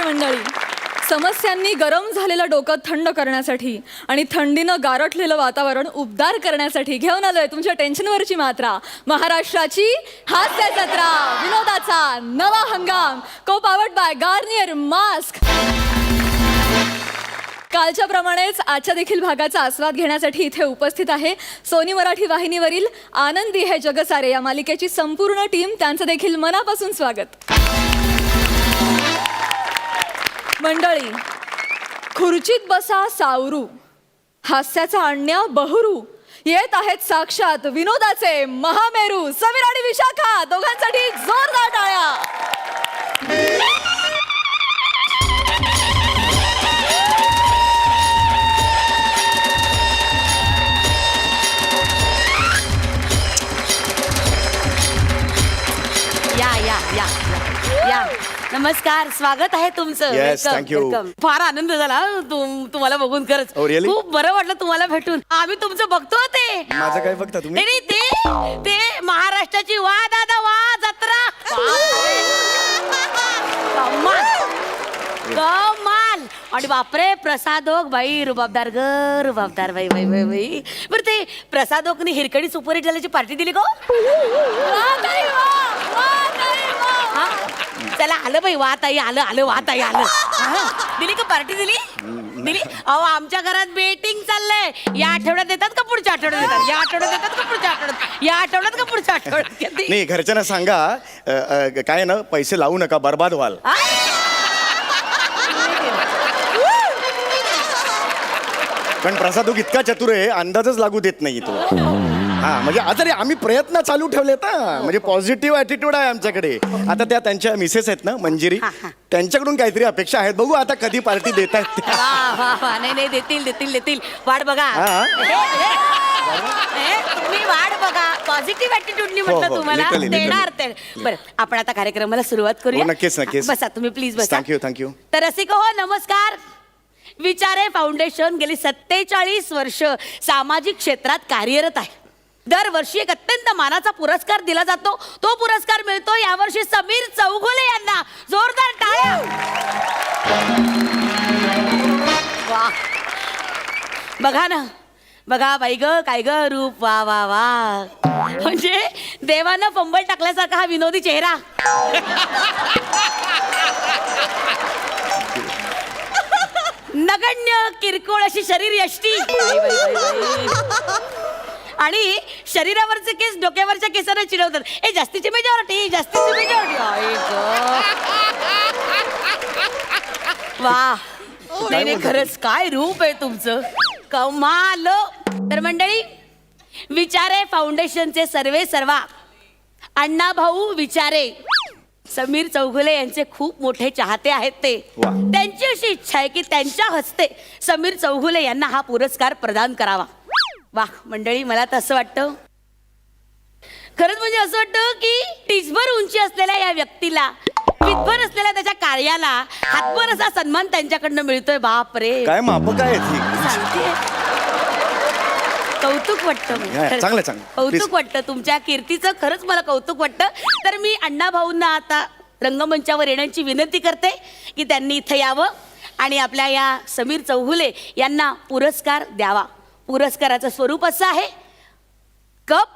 मंडळी, समस्यांनी गरम झालेलं डोकं थंड करण्यासाठी आणि थंडीनं गारठलेलं वातावरण उबदार करण्यासाठी घेऊन आलोय तुमच्या टेन्शनवरची मात्रा. महाराष्ट्राची हास्य जत्रा, विनोदाचा नवा हंगाम, को पावर्ड बाय गार्नियर मास्क. कालच्या प्रमाणेच आजच्या देखील भागाचा आस्वाद घेण्यासाठी इथे उपस्थित आहे सोनी मराठी वाहिनीवरील आनंदी है जगसारे या मालिकेची संपूर्ण टीम. त्यांचं देखील मनापासून स्वागत. मंडळी, खुर्चीत बसा सावरू, हास्याचा आणण्या बहरू, येत आहेत साक्षात विनोदाचे महामेरू समीर आणि विशाखा. दोघांसाठी जोरदार टाळ्या. या या या या नमस्कार, स्वागत आहे तुमचं. Yes, thank you. फार आनंद झाला तुम्हाला बघून. खरंच Oh, really? खूप बरं वाटलं तुम्हाला भेटून. आम्ही तुमचं बघतो ते. माझं काय बघता तुम्ही? नाही ते महाराष्ट्राची वा दादा वा जत्रा. कमाल. आणि बापरे, प्रसादोक बाई रुबाबदार ग, रुबाबदार बाई बाई बाई बाई. बरं, ते प्रसादोकनी हिरकणी सुपरहिट झाल्याची पार्टी दिली का? चला आलं बाई, वात आई आलं आलं, वात आई आलं. दिली का पार्टी? दिली. अहो, आमच्या घरात बेटिंग चाललंय. या आठवड्यात देतात का पुढच्या आठवड्यात देतात? या आठवड्यात देतात का पुढच्या आठवड्यात? या आठवड्यात का पुढच्या आठवड्यात? नाही, घरच्यांना सांगा काय ना, पैसे लावू नका, बर्बाद व्हाल. पण प्रसाद इतका चतुर आहे, अंदाजच लागू देत नाही तो. हा, म्हणजे आता आम्ही प्रयत्न चालू ठेवलेत ना, म्हणजे पॉझिटिव्ह ॲटिट्यूड आहे आमच्याकडे. आता त्या त्यांच्या मिसेस आहेत ना, मंजिरी, त्यांच्याकडून काहीतरी अपेक्षा आहेत. बघू आता कधी पार्टी देत आहेत. नाही, देतील. वाट बघा. तुम्ही वाट बघा. पॉझिटिव्ह ॲटिट्यूडनी म्हटलं तुम्हाला देणार ते. बरं, आपण आता कार्यक्रमाला सुरुवात करूया. नक्कीच. बसा तुम्ही, प्लीज बसा. थँक्यू. तर रसिक हो, नमस्कार. विचारे फाउंडेशन गेली 47 वर्ष सामाजिक क्षेत्रात कार्यरत आहे. दरवर्षी एक अत्यंत मानाचा पुरस्कार दिला जातो. तो पुरस्कार मिळतो यावर्षी समीर चौगुले यांना. जोरदार टाळ्या. वा, बघा ना, बघा बाई ग, काय ग रूप, वा वा वा. म्हणजे देवानं फंबल टाकल्यासारखा हा विनोदी चेहरा. नगण्य किरकोळ अशी शरीर यष्टी आणि शरीरावरचे केस डोक्यावरच्या केसाने चिडवतात. ए, जास्तीची मेजॉरिटी, जास्तीची मेजॉरिटी. वा, नाही, खरंच काय रूप आहे तुमचं, कमाल. तर मंडळी, विचारे फाउंडेशनचे सर्वे सर्वा अण्णा भाऊ विचारे समीर चौगुले यांचे खूप मोठे चाहते आहेत. ते त्यांची अशी इच्छा आहे की त्यांच्या हस्ते समीर चौगुले यांना हा पुरस्कार प्रदान करावा. वा मंडळी, मला तर असं वाटतं, खरंच म्हणजे असं वाटतं की टिचभर उंची असलेल्या या व्यक्तीला, पिठभर असलेल्या त्याच्या कार्याला हातभर असा सन्मान त्यांच्याकडनं मिळतोय. बाप रे, काय मापक आहे. कौतुक वाटतं. चांगलं कौतुक वाटतं तुमच्या कीर्तीचं. खरंच मला कौतुक वाटतं. तर मी अण्णा भाऊंना आता रंगमंचावर येण्याची विनंती करते की त्यांनी इथं यावं आणि आपल्या या समीर चौगुले यांना पुरस्कार द्यावा. पुरस्काराचं स्वरूप असं आहे, कप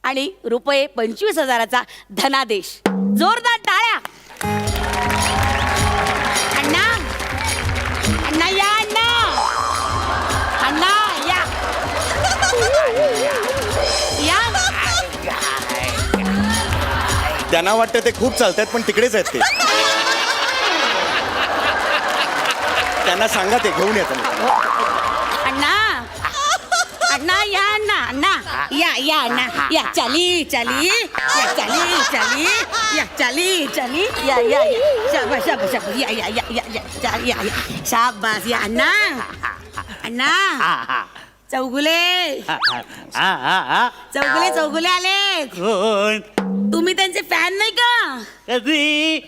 आणि रुपये 25,000चा धनादेश. जोरदार टाळ्या. अण्णा, अण्णा या, अण्णा, अण्णा या, त्यांना वाटतं ते खूप चालतात, पण तिकडेच आहेत ते. त्यांना सांगा ते घेऊन येतात. अण्णा, अण्णा या, अण्णा या, अण्णा या. चाली या, शाबास या. अण्णा चौगुले आले. तुम्ही त्यांचे फॅन नाही का? कधी?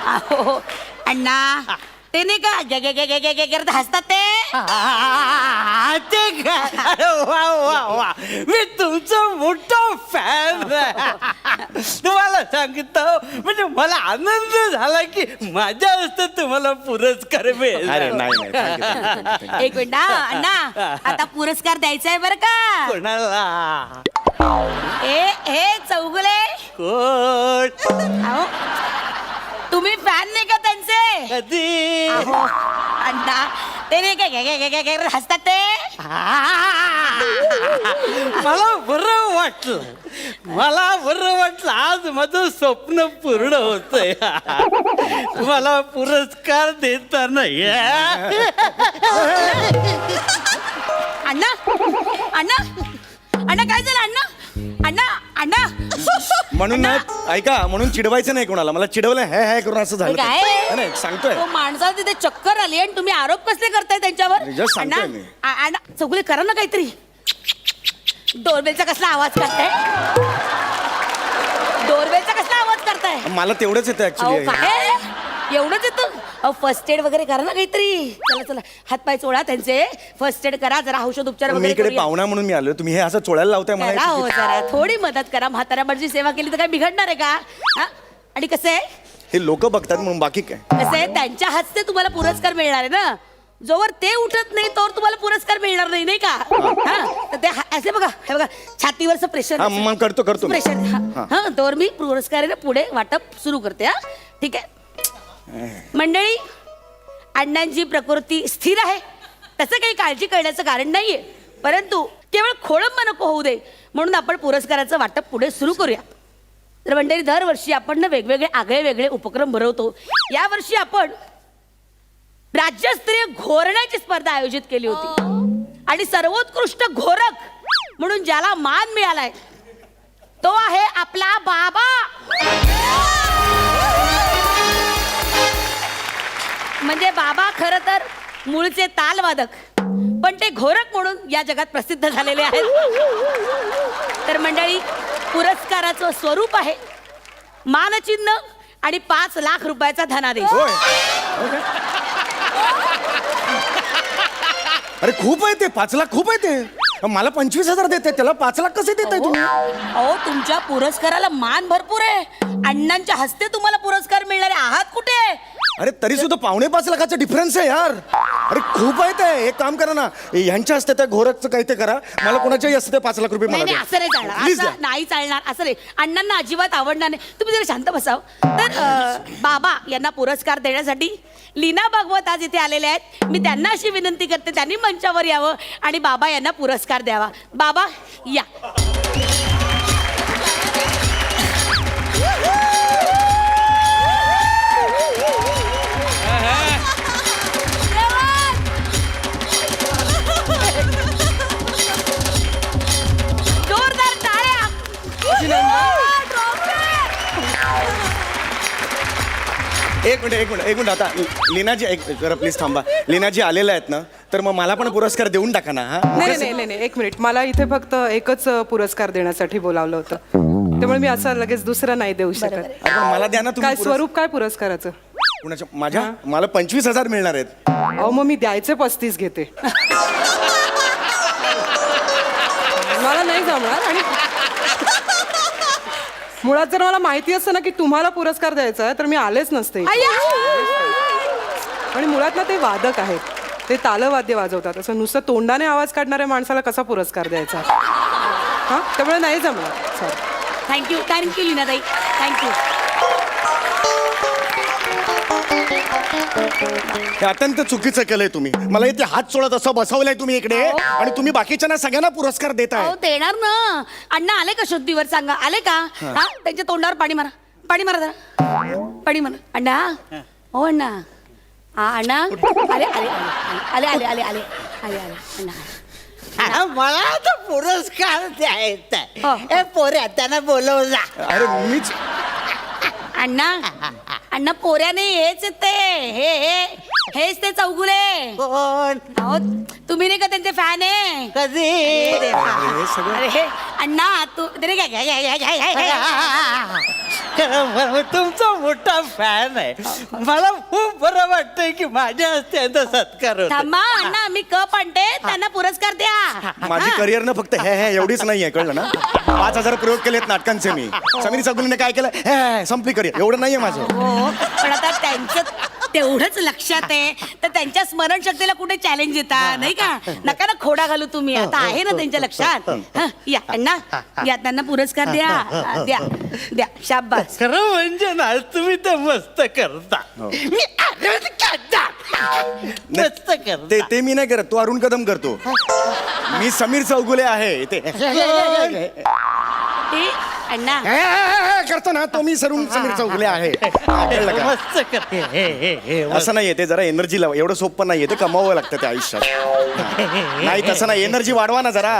अहो अण्णा, ते नाही का गे गे गे गे गे गे करत हसतात ते. ते काय? अरे वा वा वा, मी तुमचं मोठं फॅन. तुम्हाला सांगतो, म्हणजे मला आनंद झाला की माझ्या हस्ते तुम्हाला पुरस्कार मिळेल. अरे नाही नाही, thank you. एक मिनिट हा, अण्णा आता पुरस्कार द्यायचा आहे बरं का. कोणाला? हे चौगुले कोण? अहो, तुम्ही फॅन नाही का त्यांचे? कधी? अहो, अण्णा ते नाही काय काय हसतात ते. मला बरं वाटलं, मला बरं वाटलं. आज माझं स्वप्न पूर्ण होतंय. मला पुरस्कार देताना अण्णा अण्णा अण्णा काय झालं अण्णा? अण्णा अण्णा म्हणून ना ऐका, म्हणून चिडवायचं नाही कोणाला. मला चिडवलं हे करून असं झालं. काय? नाही सांगतोय. तो माणसाला तिथे चक्कर आली आणि तुम्ही आरोप कसले करताय त्यांच्यावर? just सांगतोय अण्णा मी. अण्णा चौगुले करा ना काहीतरी. डोरबेलचा कसला आवाज करताय? डोरबेलचा कसला आवाज करताय? मला तेवढंच येतं अहो ऍक्च्युली. काय एवढंच येतं? अहो फर्स्ट एड वगैरे करा ना काहीतरी. चला चला हातपाय चोळा त्यांचे, फर्स्ट एड करा, जरा औषध उपचार मी वगैरे इकडे करूया. पाहुणा म्हणून मी आलो, तुम्ही हे असं चोळायला लावताय मला. करा हे हो चुकीचं. जरा थोडी मदत करा. म्हाताऱ्याची सेवा केली तर काय बिघडणार आहे का? हा? आणि कसं आहे हे लोक बघतात म्हणून, बाकी काय. कसं आहे त्यांच्या हस्ते तुम्हाला पुरस्कार मिळणार आहे ना. जोवर ते उठत नाही तोवर तुम्हाला पुरस्कार मिळणार नाही, नाही का? हा तर ते असे बघा, हे बघा छातीवरचं प्रेशर. हा मग करतो मी. प्रेशर हा तोवर मी पुरस्कार आहे ना पुढे वाटप सुरू करते. हा ठीक आहे मंडळी, अण्णांची प्रकृती स्थिर आहे, तसं काही काळजी करण्याचं कारण नाहीये. परंतु केवळ खोळंबा नको होऊ दे म्हणून आपण पुरस्काराचं वाटप पुढे सुरू करूया. तर मंडळी, दरवर्षी आपण ना वेगवेगळे आगळे वेगळे उपक्रम भरवतो. यावर्षी आपण राज्यस्तरीय घोरण्याची स्पर्धा आयोजित केली होती आणि सर्वोत्कृष्ट घोरक म्हणून ज्याला मान मिळालाय तो आहे आपला बाबा. म्हणजे बाबा खरं तर मूळचे तालवादक, पण ते घोरक म्हणून या जगात प्रसिद्ध झालेले आहेत. तर मंडळी, पुरस्काराचं स्वरूप आहे मानचिन्ह आणि 5 लाख रुपयाचा धनादेश. होय. Okay. अरे खूप आहे ते, 5 लाख खूप आहे ते. मला 25,000 देते, त्याला 5 लाख कसे देताय तुम्ही? अहो तुमच्या पुरस्काराला मान भरपूर आहे. अण्णांच्या हस्ते तुम्हाला पुरस्कार मिळणारे आहात कुठे? अरे तरी सुद्धा 5.5 लाखाचा डिफरन्स आहे यार. अरे खूप आहे ते. एक काम करा ना, ह्यांच्या हस्ते त्या घोरकचं काही ते करा, मला कोणाच्याही हस्ते 5 लाख रुपये मला नाही द्या. असं नाही चालणार, Please असं द्या. नाही चालणार, असं नाही. अण्णांना अजिबात आवडणार नाही. तुम्ही जरा शांत बसाव. तर बाबा यांना पुरस्कार देण्यासाठी लीना भागवत आज इथे आलेले आहेत. मी त्यांना अशी विनंती करते त्यांनी मंचावर यावं आणि बाबा यांना पुरस्कार द्यावा. बाबा या. जोरदार टाळ्या. एक मिनिट आता लीनाजी जरा प्लीज थांबा. लीनाजी आलेल्या आहेत ना, तर मग मला पण पुरस्कार देऊन टाका ना. हा नाही, एक मिनिट. मला इथे फक्त एकच पुरस्कार देण्यासाठी बोलावलं होतं, त्यामुळे मी असं लगेच दुसरा नाही देऊ शकत. अरे पण मला द्या ना तुम्ही. काय स्वरूप काय पुरस्काराचं? कुणाच्या? माझ्या? मला 25,000 मिळणार आहेत. अहो मग मी द्यायचे 35 घेते. मला नाही जमणार. आणि मुळात जर मला माहिती असतं ना की तुम्हाला पुरस्कार द्यायचा आहे तर मी आलेच नसते. आणि मुळात ना ते वादक आहेत, ते तालवाद्य वाजवतात. असं नुसतं तोंडाने आवाज काढणाऱ्या माणसाला कसा पुरस्कार द्यायचा? हा त्यामुळे नाही जमणार. सॉरी. थँक्यू लीनाताई, थँक्यू. हे अत्यंत चुकीचं केलंय तुम्ही. मला इथे हात चोळत असं बसवलंय तुम्ही इकडे, आणि तुम्ही बाकीच्यांना सगळ्यांना पुरस्कार देताय. अहो देणार ना. अण्णा आले का शुद्धीवर? सांगा आले का? हा त्यांच्या तोंडावर पाणी मारा, पाणी मारा जरा, पाणी मारा. अण्णा, हो अण्णा. हा अण्णा आले आले आले आले आले आले आले आले अण्णा. मला आता पुरस्कार द्यायचा हो. आहे. पोऱ्या त्यांना बोलव जा. अरे मीच अण्णा अण्णा पोऱ्याने हेच ते हे हेच ते चौगुले. कोण अहो, तुम्ही नाही का त्यांचे फॅन आहे? कधी अरे देवा. हे सगळं अरे अण्णा तू तरी काय खरं म्हणजे तुमचा मोठा फॅन आहे. मला खूप बरं वाटतंय की माझ्या हस्ते यांचा सत्कार होतो. थांबा अण्णा मी कप आणते त्यांना पुरस्कार द्या. माझी करिअर ना फक्त हे हे एवढीच नाहीये, कळलं ना? 5,000 प्रयोग केलेत नाटकांचे मी. समीर चौगुलेने काय केलं, हे हे, संपली करिअर. एवढं नाहीये माझं. हो पण आता त्यांचं तेवढंच लक्षात आहे तर त्यांच्या स्मरणशक्तीला कुठे चॅलेंज येता नाही का? नका ना खोडा घालू तुम्ही. आता आहे ना त्यांच्या लक्षात. हं, या अण्णा या त्यांना पुरस्कार द्या द्या द्या. शाबास. खरं म्हणजे ना तुम्ही तर मस्त करता. हो. मी आनंद करता. मस्त करता. ते मी नाही करत, तो अरुण कदम करतो. मी समीर चौगुले आहे ते ए, अण्णा हे, करतो ना तो. मी समीर चौगुले आहे. कळलं का? मस्त करते. हे असं नाहीये, ते जरा एनर्जी लावा. एवढं सोपं नाहीये, ते कमावं लागतं ते आयुष्यात. नाही तसं नाही, एनर्जी वाढवा ना जरा.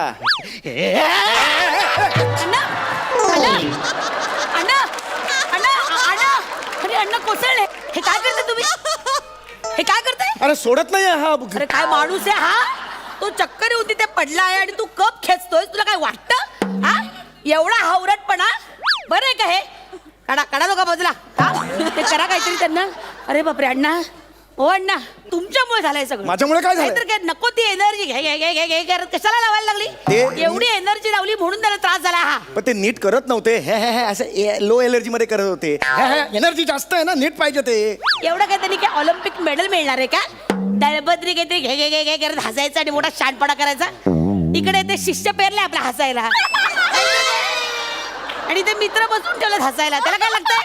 अण्णा अण्णा अण्णा अण्णा अण्णा अरे अण्णा कोसळले. हे काय करताय तुम्ही? हे काय करताय? अरे सोडत नाही हा. अरे काय माणूस आहे हा? तो चक्कर होती ते पडला आहे आणि तू कप खेचतोय. तुला काय वाटतं हा? एवढा हावरटपणा बरं आहे का हे? काढा काढा लोका बाजूला. हा? ते करा काहीतरी त्यांना. अरे बापरे अण्णा. हो अण्णा तुमच्यामुळे झालंय सगळं. माझ्यामुळे काय झालंय? नाहीतर काय नको ती एनर्जी घे घे घे घे घे करत कशाला लावायला लागली? एवढी एनर्जी लावली म्हणून त्याला त्रास झाला हा. पण ते नीट करत नव्हते. हे हे हे असं लो एनर्जी मध्ये करत होते. एनर्जी जास्त आहे ना, नीट पाहिजे ते. एवढं काय त्यांनी काय ऑलिम्पिक मेडल मिळणार आहे का? दळभद्री काहीतरी घे घे घे घे करत हसायचं आणि मोठा शानपणा करायचा. इकडे ते शिष्य पेरले आपला हसायला आणि ते मित्र बसून ठेवलेत हसायला. त्याला काय लागतंय?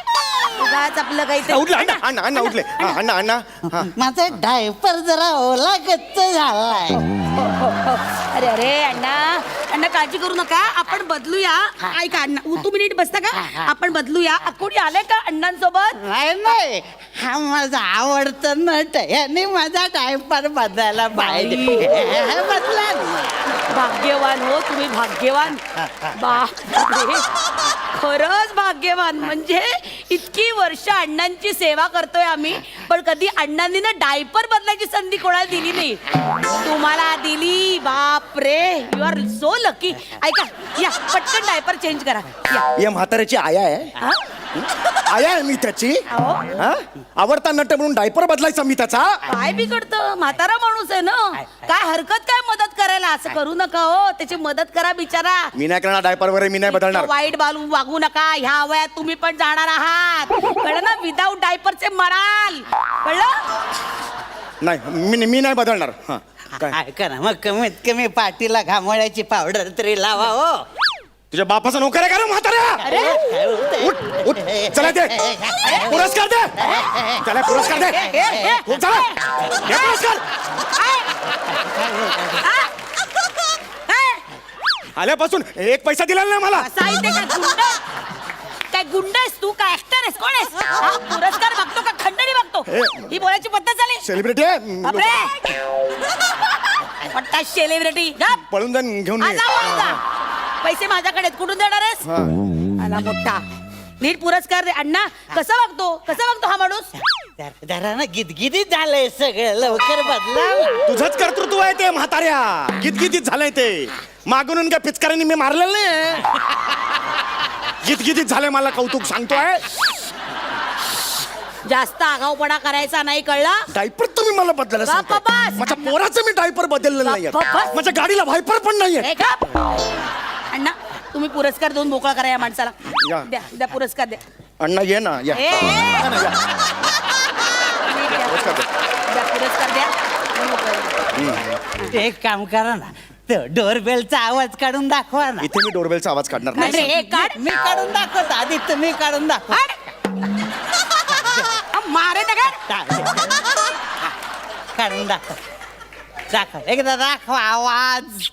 उगाच आपलं काहीतरी. उठले अण्णा अण्णा अण्णा उठले. हा, अण्णा अण्णा हा. माझा डायपर जरा ओला गच्च झालाय. अरे अरे अण्णा अण्णा काळजी करू नका. आपण बदलूया. ऐका अण्णा तुम्ही नीट बसता का? आपण बदलूया. कोणी आलंय का अण्णांसोबत? नाही हा माझा आवडता नट आहे आणि माझा डायपर बदलायला पाहिजे. बदला ना. भाग्यवान हो तुम्ही, भाग्यवान. बापरे खरंच भाग्यवान. म्हणजे इतकी वर्ष अण्णांची सेवा करतोय आम्ही पण कधी अण्णांनी ना डायपर बदलायची संधी कोणाला दिली नाही. तुम्हाला दिली. बापरे यू आर सो लकी. ऐका या पटकन डायपर चेंज करा. या म्हाताऱ्याची आया आहे. हा? आया आहे मी त्याची. अहो, हा? आवडता नट म्हणून डायपर बदलायचा मी त्याचा. काय बिघडतं? म्हातारा माणूस आहे ना. काय हरकत काय मदत करायला? असं करू नका हो. त्याची मदत करा बिचारा. मी नाही करणार डायपर वगैरे, मी नाही बदलणार. इतकं वाईट बालू वागू नका. ह्या वयात तुम्ही पण जाणार आहात. कळलं ना? विदाऊट डायपरचे मराल. कळलं? नाही मी नाही बदलणार. हा काय ऐका ना मग कमीत कमी पाठीला घामोळ्याची पावडर तरी लावा हो. तुझ्या बापाचा नोकर आहे का रे म्हाताऱ्या? उठ उठ चला दे पुरस्कार दे. चला पुरस्कार दे. चला दे पुरस्कार. आल्यापासून एक पैसा दिला नाही मला. साहित्य काय गुंड? काय गुंड आहेस तू? काय ऍक्टर आहेस? कोण आहेस? हा, पुरस्कार बघतो का खंडणी बघतो? ही बोलायची पद्धत झाली. सेलिब्रिटी आहे. बापरे पट्टा सेलिब्रिटी. पळून जाऊन घेऊन ये. पैसे माझ्याकडे आहेत. कुठून देणार आहेस? हा. आला मोठा. नीट पुरस्कार दे. अण्णा कसं वागतो हा माणूस? जरा ना गिदगिदीत झालंय सगळं. लवकर बदला. तुझंच कर्तृत्व आहे ते म्हाताऱ्या. गितगितीत झालंय ते. मागून काय पिचकाऱ्यांनी मी मारलेलं नाही. गितगितीत झालंय. मला कौतुक सांगतोय. जास्त आगाऊपणा करायचा नाही. कळलं? डायपर तुम्ही मला बदलायला बाप सांगताय. बास. माझ्या पोराचं मी डायपर बदललेलं नाहीये. बाप बास. माझ्या गाडीला व्हायपर पण नाहीये. हे का? अण्णा तुम्ही पुरस्कार देऊन मोकळा करा या माणसाला. या. द्या द्या पुरस्कार द्या. अण्णा ये ना या. ए, ए. या ना, या. नीट द्या. पुरस्कार दे. द्या पुरस्कार द्या. मोकळं करा. एक काम करा ना. डोरबेलचा आवाज काढून दाखवा ना. इथे मी डोरबेलचा आवाज काढणार नाही नाही. रे, हे काढ. मी काढून दाखवतो आधी तुम्ही काढून दाखवा. मारे दगड. काढून दाखव एकदा दाखवा आवाज.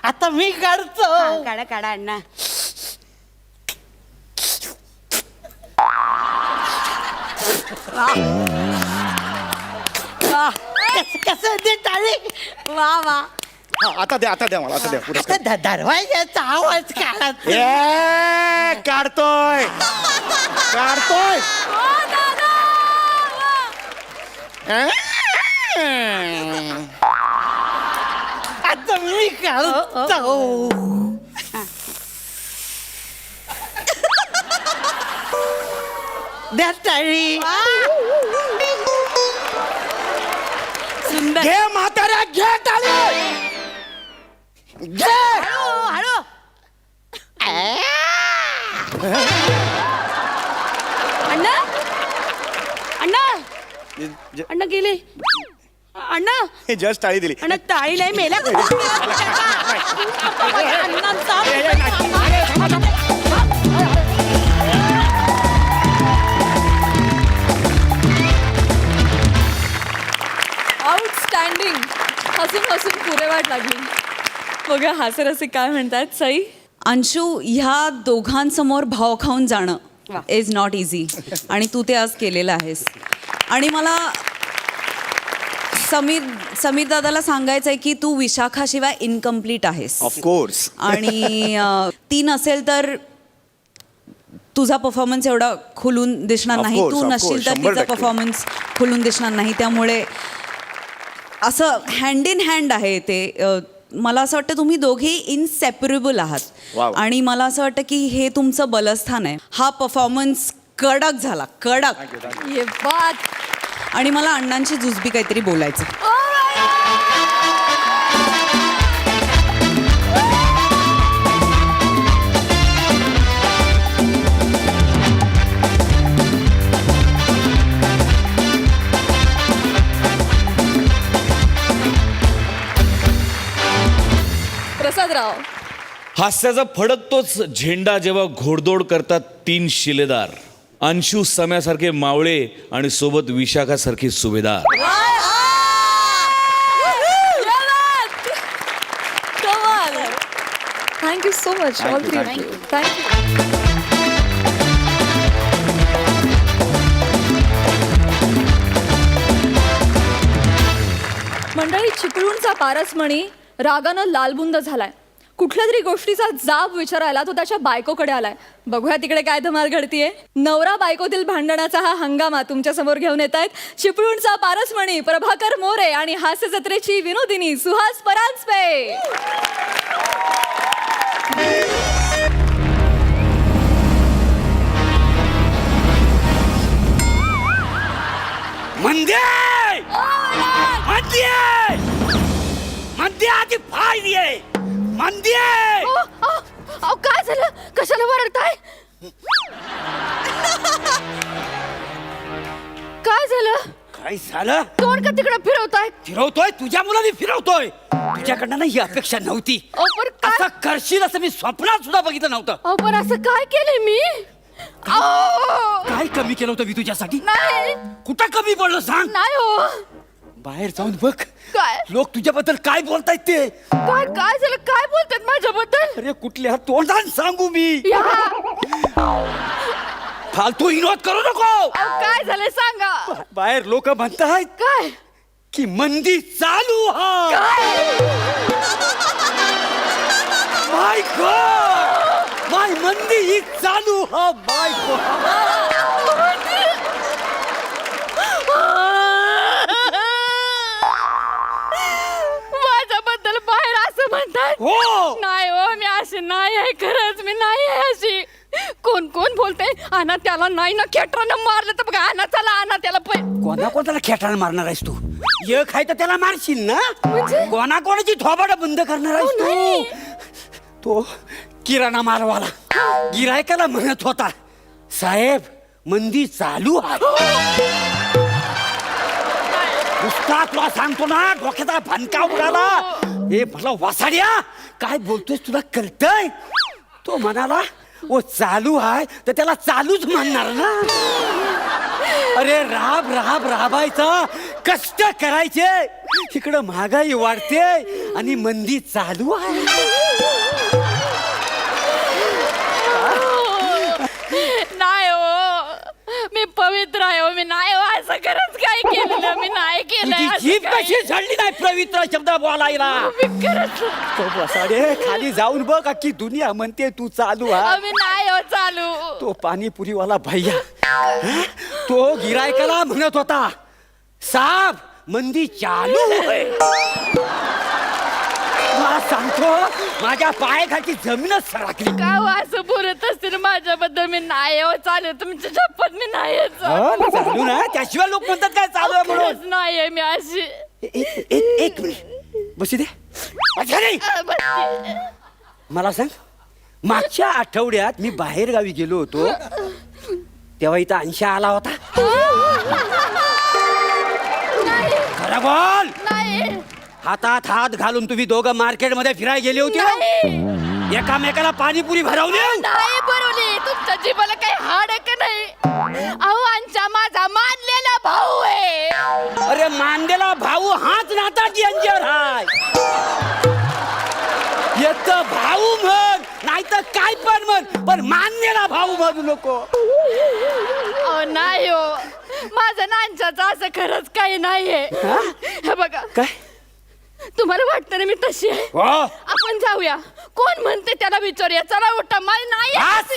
आता मी काढतो. हा, काढा काढा अण्णा. वाह. कसं ते टाळी. वा वा. हा, आता द्या मला आता द्या पुरस्कार. आता दरवाजाचा आवाज काढा. ए, काढतोय. ओ दादा आता मी काढतो. द्या टाळी. सुंदर. घे म्हाताऱ्या घे टाळी घे. हळू. अण्णा अण्णा अण्णा गेले. अण्णा हे जस्ट टाळी दिली. अण्णा टाळी नाही मेल्या. अण्णांचा आउटस्टँडिंग. हसून हसून पुरेवाट लागली. बघा हास्यरसिक असे काय म्हणतात. सई, अंशू, ह्या दोघांसमोर भाव खाऊन जाणं इज नॉट इझी आणि तू ते आज केलेलं आहेस. आणि मला समीर दादाला सांगायचं आहे की तू विशाखाशिवाय इनकम्प्लीट आहेस. ऑफकोर्स. आणि ती नसेल तर तुझा परफॉर्मन्स एवढा खुलून दिसणार नाही. Of course, तू of नसशील course, तर 100% तिचा परफॉर्मन्स खुलून दिसणार नाही. त्यामुळे असं हँड इन हँड आहे ते. मला असं वाटतं तुम्ही दोघेही इनसेपरेबल आहात. Wow. आणि मला असं वाटतं की हे तुमचं बलस्थान आहे. हा परफॉर्मन्स कडक झाला, कडक. ये बात. आणि मला अण्णांची जुजबी काहीतरी बोलायचं. प्रसादराव, हास्याचा फडकतोच झेंडा जेव्हा घोडदौड करतात 3 शिलेदार. अंशू सम्यासारखे मावळे आणि सोबत विशाखासारखी सुभेदार. कमाल. Thank you so much all three. Thank you. मंडळी, चिपळूणचा पारसमणी रागानं लालबुंद झालाय. कुठल्या तरी गोष्टीचा जाब विचारायला तो त्याच्या बायकोकडे आलाय. बघूया तिकडे काय धमाल घडतीये. नवरा बायकोतील भांडणाचा हा हंगामा तुमच्या समोर घेऊन येत आहेत चिपळूणचा पारसमणी प्रभाकर मोरे आणि हास्य जत्रेची विनोदिनी सुहास परांजपे. मंदे मंदे आधी फाय ये. मंदे काय झालं? कशाला वरडताय? काय झालं? काय झालं? तोंड का तिकडे फिरवताय? फिरवतोय तुझ्या मुलाने फिरवतोय. तुझ्याकडनं ना ही अपेक्षा नव्हती. पण काय? असं करशील असं मी स्वप्नात सुद्धा बघितलं नव्हतं. पण असं काय केलंय मी? काय कमी केलं होतं मी तुझ्यासाठी? नाही कुठं कमी पडलं सांग. नाही हो. बाहेर जाऊन बघ काय लोक तुझ्याबद्दल काय बोलतायत ते. काय काय झालं? काय बोलतात माझ्याबद्दल? अरे कुठल्या तोंडान सांगू मी. या. फालतू विनोद करू नको. काय झालं सांगा. बाहेर लोक म्हणतायत काय की मंदी चालू हा. माय गॉड, माय मंदी ही चालू हा. माय माझ्याबद्दल बाहेर असं म्हणतात? हो. नाही हो, मी अशी नाही आहे. खरंच मी नाही आहे अशी. कोण कोण बोलते? आणा त्याला. नाही ना खेटरानं मारलं तर बघा. आणा त्याला, आणा त्याला. कोणाला खेटाळा मारणार आहेस तू? एक आहे तर त्याला मारशील ना. कोणाची थोबाड बंद करणार आहेस तू? तो किराणा मालवाला गिरायकाला म्हणत होता, साहेब मंदी चालू आहे. नुसता तुला सांगतो ना, डोक्याचा भनका उडाला. हे मला वासाड्या काय बोलतोयस तुला कळतंय? तो म्हणाला ओ चालू आहे तर त्याला चालूच म्हणणार ना. अरे राबायचा, कष्ट करायचे. इकडं महागाई वाढते आणि मंदी चालू आहे. नाही हो, मी पवित्र आहे हो. मी नाही हो असं खरंच काय केलेलं. मी नाही केलं. तुझी जीभ कशी झडली नाही पवित्र शब्द बोलायला. तो बसाडे खाली जाऊन बघ, अख्खी दुनिया म्हणते तू चालू आहे. मी नाही हो चालू. तो पाणीपुरीवाला भैया तो गिरायकाला म्हणत होता, साब मंदी चालू आहे. मला सांगतो माझ्या पायाखालची जमीनच सरकली. का हो असं बोलत असतील माझ्याबद्दल? मी नाही हो चालेल, तुमची शपथ मी नाही चालू ना, त्याशिवाय लोक म्हणतात काय चालू आहे म्हणून. नाहीये मी अशी. एक मिनिट बसू दे. अच्छा नाही. मला सांग, मागच्या आठवड्यात मी बाहेर गावी गेलो होतो तेव्हा इथं अंशा आला होता. खरं बोल. नाही हातात हात घालून तुम्ही दोघं मार्केटमध्ये फिरायला गेले होते. एकामेकाला पाणीपुरी भरवली. नाही बरोली, तुमच्या जीवाला काही हाड आहे का नाही? अहो अंशा माझा मानलेला भाऊ आहे. अरे मानलेला भाऊ हाच नाताची अंजर हाय. एक भाऊ म्हण नाही तर काय पण मानलेला भाऊ म्हणू नको. अहो नाही हो, माझं नांच्याचं असं खरंच काही नाहीये. हे बघा, काय तुम्हाला वाटतं ना मी तशी आहे? हो. आपण जाऊया, कोण म्हणते त्याला विचारूया. चला उठा. मला नाही बस.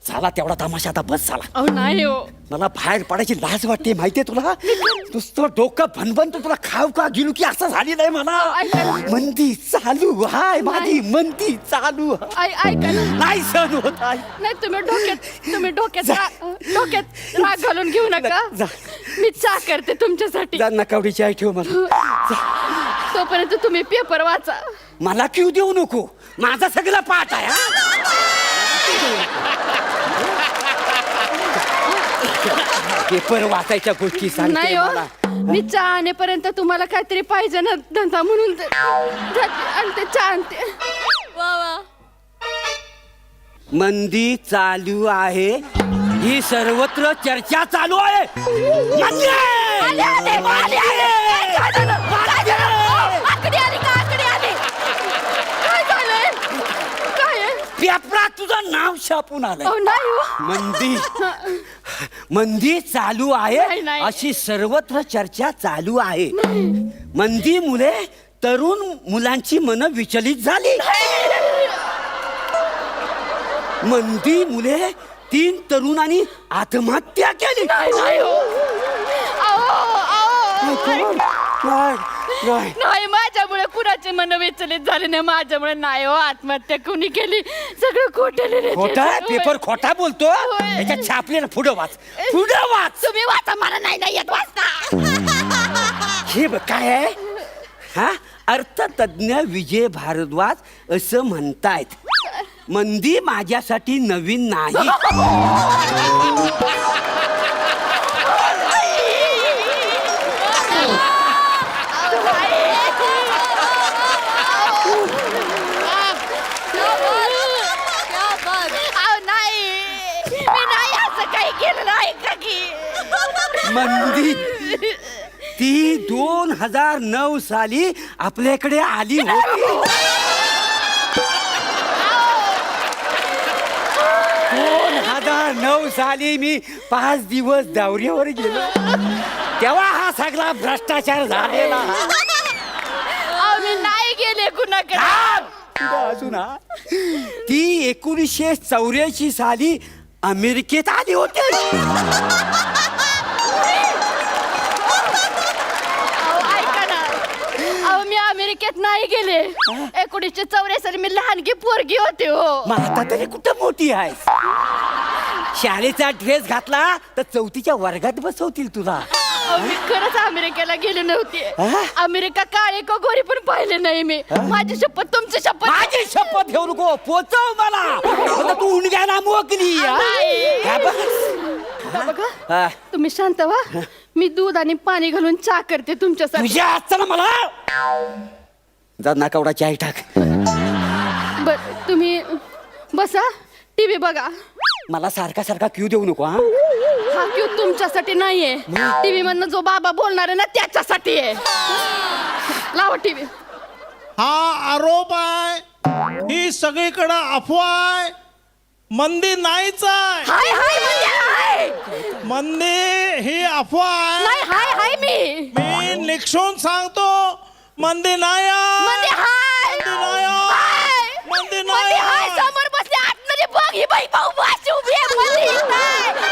झाला तेवढा तमाशा, आता बस झाला. अहो नाही हो, मला बाहेर पडायची लाज वाटते माहितीये तुला. नुसतं डोकं भनभन तू तुला खाऊ का गेलो की असं झाली नाही मला. मंदी चालू हाय माझी, मंदी चालू ऐका ना. नाही सहन होत आहे. नाही तुम्ही डोक्यात राग घालून घेऊ नका. जा. मी चहा करते तुमच्यासाठी. जा नकावडीची आई ठेव मला. तोपर्यंत तुम्ही पेपर वाचा. मला क्यू देऊ नको, माझा सगळा पाठ आहे. पेपर वाचायच्या गोष्टी नाही सांगते हो, मला. मी चहा आणेपर्यंत तुम्हाला काहीतरी पाहिजे ना धंदा म्हणून जाते आणि ते चहा आणते. वा वा. मंदी चालू आहे ही सर्वत्र चर्चा चालू आहे. मंदी आहे! आले, आले, आले, आले. काय झालं? काय झालं? आकडे आली का? आकडे आली. काय झालंय? काय आहे? पेपरात तुझं नाव छापून आलंय. अहो नाही हो. मंदी चालू नाही, आहे नाही. अशी सर्वत्र चर्चा चालू आहे. मंदी मुले तरुण मुलांची मन विचलित झाली. मंदी मुले 3 तरुणांनी आत्महत्या केली. नाही हो. अहो, अहो. नाही माझ्यामुळे कुणाचे मन विचलित झाले नाही. माझ्यामुळे नाही हो. आत्महत्या कुणी केली? सगळं खोटं खोटा पेपर खोटा बोलतो. होय. त्याच्यात छापले ना. पुढं वाच, पुढं वाच. तुम्ही वाचा, मला नाही येत वाचता. हे बघ काय आहे हा. अर्थतज्ञ विजय भारद्वाज असं म्हणतायत, मंदी माझ्यासाठी नवीन नाही. मी नाही असं काही केलं नाही का की. मंदी ती 2009 साली आपल्याकडे आली होती. 2009 साली मी 5 दिवस दौऱ्यावर गेलो. तेव्हा हा सगळा भ्रष्टाचार झालेला. अहो, मी नाही गेले कुणाकडे. अजून हा. ती 1984 साली अमेरिकेत आली होती. ऐका ना, अहो मी अमेरिकेत नाही गेले. 1984 साली मी लहानगी पोरगी होते हो. मग आता तरी कुठं मोठी आहे. शाळेचा ड्रेस घातला तर 4थीच्या वर्गात बसवतील तुला. अहो, मी खरंच अमेरिकेला गेले नव्हते. हा? अमेरिका काळे का गोरी पण पाहिले नाही मी. माझी शपथ, तुमची शपथ. माझी शपथ घेऊ नको. पोचव मला. आता तू उंडग्याला मोकली. हा? नाही. हा बस. बघा, हा. तुम्ही शांत व्हा. मी दूध आणि पाणी घालून चहा करते तुमच्यासाठी. तुझ्या हातचा मला जा नाकावडा चाय टाक. बर तुम्ही बसा, टीव्ही बघा. मला सारखा सारखा क्यू देऊ नको. हा हा क्यू तुमच्यासाठी नाहीये. टीव्ही मधनं जो बाबा बोलणार आहे ना त्याच्यासाठी आहे. लावा टीव्ही. हा आरोप आहे, ही सगळीकडे अफवा आहे. मंदी नाहीच आहे. हाय हाय म्हणजे हाय. मंदी ही अफवा आहे. नाही हाय हाय मी. मी निक्षून सांगतो, मंदी नाही आहे. म्हणजे हाय. मंदी नाही आहे. हाय. मंदी म्हणजे नाही हाय. आहे. समोर बसले आतमध्ये बघ ही बाई भाऊ बाशी उभी आहे. मंदी इकडे.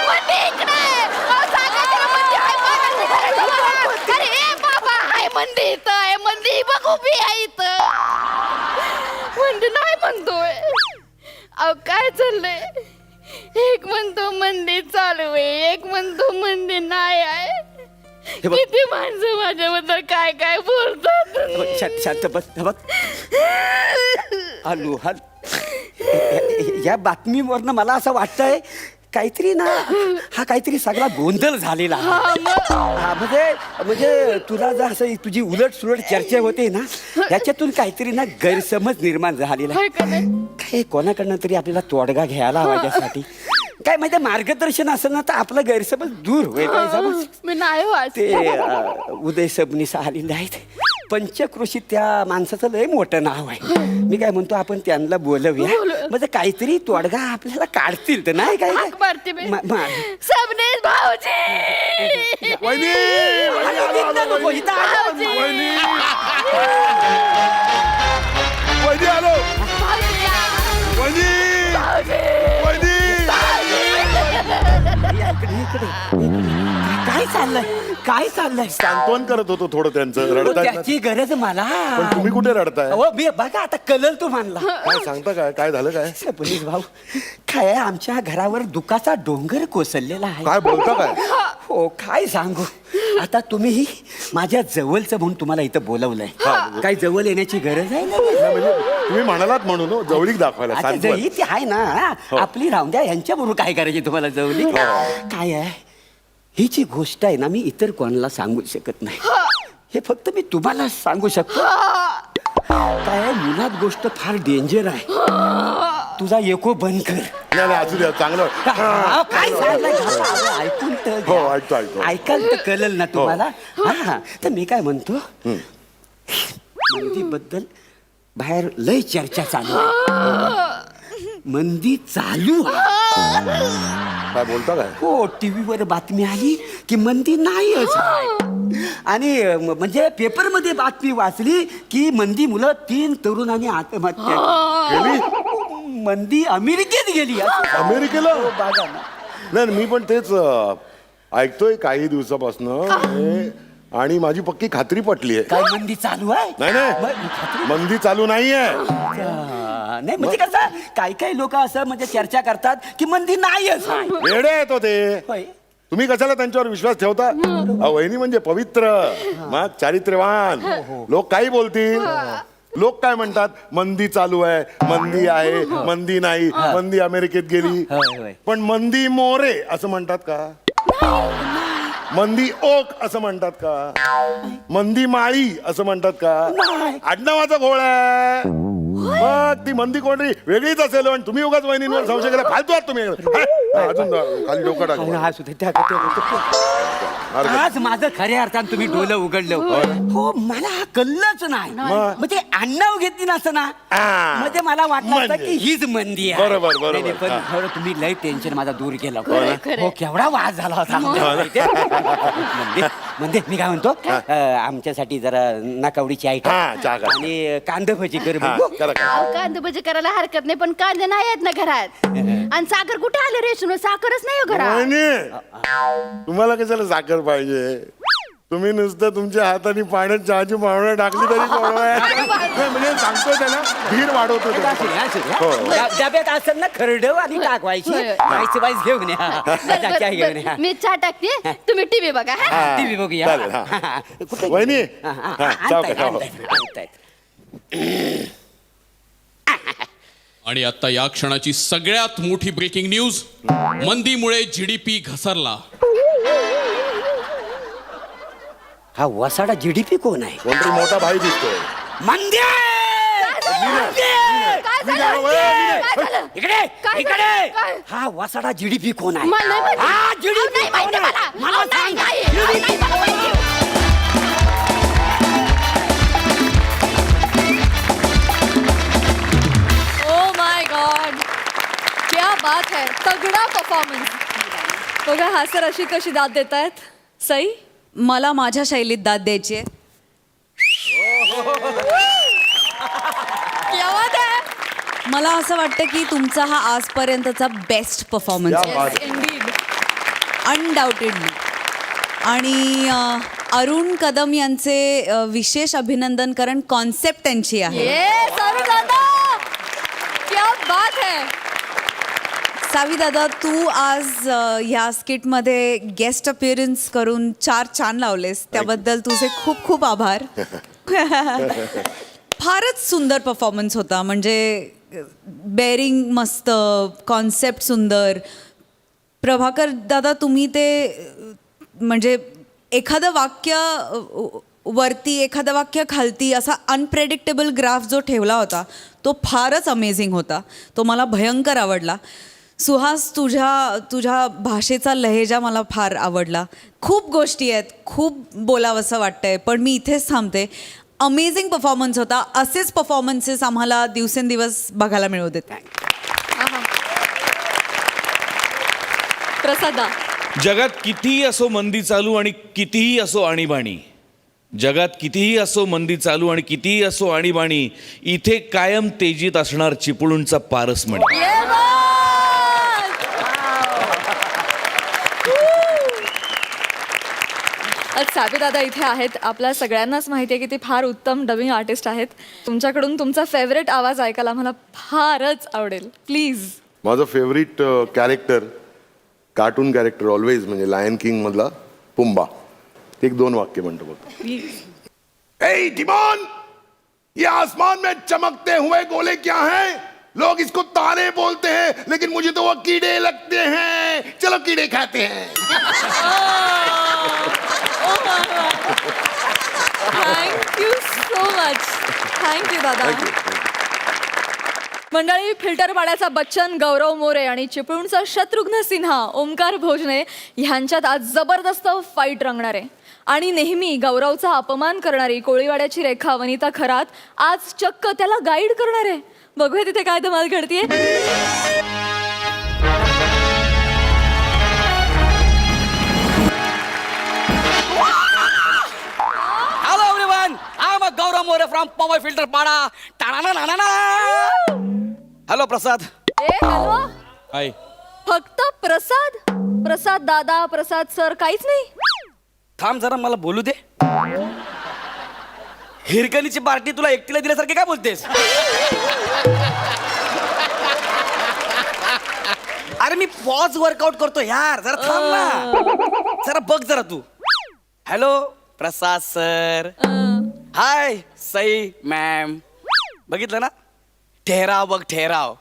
मंदी इकडे. अहो, सांगा त्याला मंदी हाय. बघा, उभी आहे इथं म्हणजे नाही म्हणतोय. अहो काय चाललंय, एक म्हणतो मंदिर चालू आहे, एक म्हणतो मंदिर नाही आहे. बघ. किती माणसं माझ्याबद्दल काय काय बोलतात. शांत शांत बस बघ. हॅलो या बातमीवरनं मला असं वाटतंय काहीतरी ना हा काहीतरी सगळा गोंधळ झालेला आहे. हा, म्हणजे तुला जर असं तुझी उलट सुलट चर्चा होते ना याच्यातून काहीतरी ना गैरसमज निर्माण झालेला आहे. काय कोणाकडनं तरी आपल्याला तोडगा घ्यायला हवा याच्यासाठी. काय माहिती मार्गदर्शन असेल ना तर आपला गैरसमज दूर होईल. काय समज मी नाही वाच. ते उदय सबनीस आलेले आहेत पंचक्रोशीत. त्या माणसाचं लय मोठं नाव आहे. मी काय म्हणतो आपण त्यांना बोलवूया म्हणजे काहीतरी तोडगा आपल्याला काढतील तर नाही काय हाक मारते मी. मा- मा- सबनीस भाऊजी. वहिनी! अरे, तिथं नको, इथं आलो. वहिनी! वहिनी आलो! वहिनी! वहिनी! काय चाललंय काय चाललंय सांत्वन करत होतो थोडं त्यांचं रडतायत. त्याची गरज मला पण तुम्ही कुठे रडताय? हो मी बघा आता कलर तो मानला. काय सांगता काय काय झालं काय? पोलीस भाऊ काय आमच्या घरावर दुखाचा डोंगर कोसळलेला आहे. काय बोलता काय? हो काय सांगू आता तुम्ही माझ्या जवळचं म्हणून तुम्हाला इथं बोलवलंय. काय जवळ येण्याची गरज आहे ना? नाही, म्हणजे तुम्ही म्हणालात म्हणून हो, जवळीक दाखवायला आता सांत्वन. जरी ती आहे ना आपली राहून द्या यांच्याबरोबर काय करायची तुम्हाला जवळी काय आहे ही जी गोष्ट आहे ना मी इतर कोणाला सांगू शकत नाही. हे फक्त मी तुम्हाला सांगू शकतो. काय आहे, मुलात गोष्ट फार डेंजर आहे. तुझा एको बंद कर. नाही नाही, असू द्या चांगलं. काय सांगताय? ऐकून तर हो, घ्या. ऐकतो, ऐकतो. ऐकाल तर कळलं ना तुम्हाला. हा तर मी काय म्हणतो मंदीबद्दल बाहेर लय चर्चा चालू आहे. मंदी चालू आहे. काय बोलता काय? हो टीव्हीवर बातमी आली की मंदी नाहीच आहे. आणि म्हणजे पेपरमध्ये बातमी वाचली की मंदी मुलं 3 तरुणांनी आत्महत्या केली. मंदी अमेरिकेत गेली. अमेरिकेला? हो, बघा ना. नाही मी पण तेच ऐकतोय काही दिवसापासनं आणि माझी पक्की खात्री पटली आहे. काय मंदी चालू आहे? नाही नाही मंदी चालू नाहीये. नाही म्हणजे कसं काही काही लोक असं म्हणजे चर्चा करतात की मंदी नाहीच आहे. वेडे येतो ते. होय. तुम्ही कशाला त्यांच्यावर विश्वास ठेवता? अहो, वहिनी म्हणजे पवित्र मग चारित्र्यवान. लोक काही बोलतील. लोक काय म्हणतात मंदी चालू आहे, मंदी आहे, मंदी नाही, मंदी अमेरिकेत गेली. होय, होय. पण मंदी मोरे असं म्हणतात का? मंदी ओक असं म्हणतात का? मंदी माळी असं म्हणतात का? आडनावाचा घोळ आहे. मग ती मंदी कोणतरी वेगळीच असेल आणि तुम्ही उगाच वहिनींवर संशय केला. फालतू आहात तुम्ही. अजून खाली डोकं टाका. हा सुद्धा आज माझं खऱ्या अर्थानं तुम्ही डोलं उघडलं. हो मला हा कळलंच नाही. म्हणजे अण्णाव घेतली नसतं ना म्हणजे मला वाटलं असतं की हीच मंदी आहे. बरोबर, बरोबर. नाही, नाही, पण खरं तुम्ही लय टेन्शन माझा दूर केला. हो केवढा वाद झाला होता. म्हणजे मी काय म्हणतो आमच्यासाठी जरा नाकावडीची हा, आयटम चहा करा. आणि कांदा भजी कर हा, बघू. करा, करा. अहो, कांदे भजी करायला हरकत नाही पण कांदे नाही आहेत ना घरात. आणि साखर कुठे आले रेशन? साखरच नाही हो घरात. वहिनी तुम्हाला कशाला साखर पाहिजे? तुम्ही नुसतं तुमच्या हाताने पाण्यात चहाची पावडर टाकली तरी नाही, म्हणजे सांगतोय त्याला धीर वाढवतो ते. असू दे, असू दे, हा. हो. डब्यात असेल ना खरडव आणि टाकवायची होय. वाईस घेऊन या. बर, बर, चहा घेऊन या. बर. मी चहा टाकते तुम्ही टीव्ही बघा. हा? हा, टीव्ही बघूया. चालेल, हा. हा. कुठे वहिनी हा, हा, हा, आणतायत, चाव का, आणतायत, आणतायत. आणि आता या क्षणाची सगळ्यात मोठी ब्रेकिंग न्यूज. मंदीमुळे जीडीपी घसरला. हा वसाडा जीडीपी कोण आहे? कोणतरी मोठा भाई दिसतोय. मंदे काय झालं? काय झालं? इकडे काय इकडे झालं? काय? हा वसाडा जीडीपी कोण आहे? मला नाही माहिती. हा अहो, जीडीपी नाही माहिती मला. मला अहो, नाही, सांग. नाही. अहो, नाही मला माहिती. ओ माय गॉड, क्या बात है, तगडा परफॉर्मन्स. बघा हा सर अशी कशी दाद देत आहेत. सई मला माझ्या शैलीत दाद द्यायची आहे. क्या बात है. मला असं वाटतं की तुमचा हा आजपर्यंतचा बेस्ट परफॉर्मन्स क्या बात. इंडीड. अनडाऊटेडली. आणि अरुण कदम यांचे विशेष अभिनंदन, कारण कॉन्सेप्ट त्यांची आहे. येस अरुण दादा, क्या बात है. सावी दादा, तू आज या स्किटमध्ये गेस्ट अपिअरन्स करून 4 चान लावलेस, त्याबद्दल तुझे खूप खूप आभार. फारच सुंदर परफॉर्मन्स होता, म्हणजे बेअरिंग मस्त, कॉन्सेप्ट सुंदर. प्रभाकर दादा, तुम्ही ते म्हणजे एखादं वाक्य वरती एखादं वाक्य खालती असा अनप्रेडिक्टेबल ग्राफ जो ठेवला होता तो फारच अमेझिंग होता. तो मला भयंकर आवडला. सुहास, तुझ्या भाषेचा लहेजा मला फार आवडला. खूप गोष्टी आहेत, खूप बोलावंसं वाटतंय, पण मी इथेच थांबते. अमेझिंग परफॉर्मन्स होता. असेच परफॉर्मन्सेस आम्हाला दिवसेंदिवस बघायला मिळू देत. प्रसादा, जगात कितीही असो मंदी चालू आणि कितीही असो आणीबाणी, जगात कितीही असो मंदी चालू आणि कितीही असो आणीबाणी, इथे कायम तेजीत असणार चिपळूणचा पारसमणी. ये बात. आज साबी दादा इथे आहेत. आपल्या सगळ्यांनाच माहिती आहे की ते फार उत्तम डबिंग आर्टिस्ट आहेत. तुमच्याकडून तुमचा फेवरेट आवाज ऐकायला मला फारच आवडेल. प्लीज. माझं favourite character, cartoon character always, म्हणजे लायन किंग मधला पुंबा. 1-2 वाक्य म्हणतो बघ. ए टिमोन, ये आसमान में चमकते हुए गोले क्या हैं? लोग इसको तारे बोलते हैं, लेकिन मुझे तो वो कीड़े लगते हैं. चलो कीड़े खाते हैं. Thank you so much. थँक्यू दादा. मंडळी, फिल्टर पाड्याचा बच्चन गौरव मोरे आणि चिपळूणचा शत्रुघ्न सिन्हा ओमकार भोजने ह्यांच्यात आज जबरदस्त फाईट रंगणार आहे. आणि नेहमी गौरवचा अपमान करणारी कोळीवाड्याची रेखा वनिता खरात आज चक्क त्याला गाईड करणार आहे. बघूया तिथे काय धमाल घडतीये. Hello everyone, I'm a Gaurav More from Power Filter Pada. Hello Prasad. ए हॅलो, हाय. फक्त प्रसाद? प्रसाद दादा, प्रसाद सर, काहीच नाही? थांब जरा, मला बोलू दे. हिरकणीची पार्टी तुला एकटीला दिल्यासारखे काय बोलतेस? अरे मी पॉज वर्कआउट करतो यार, जरा थांब ना. जरा बघ जरा तू. हॅलो प्रसाद सर. हाय सई मॅम. बघितलं ना, ठेराव बघ ठेराव.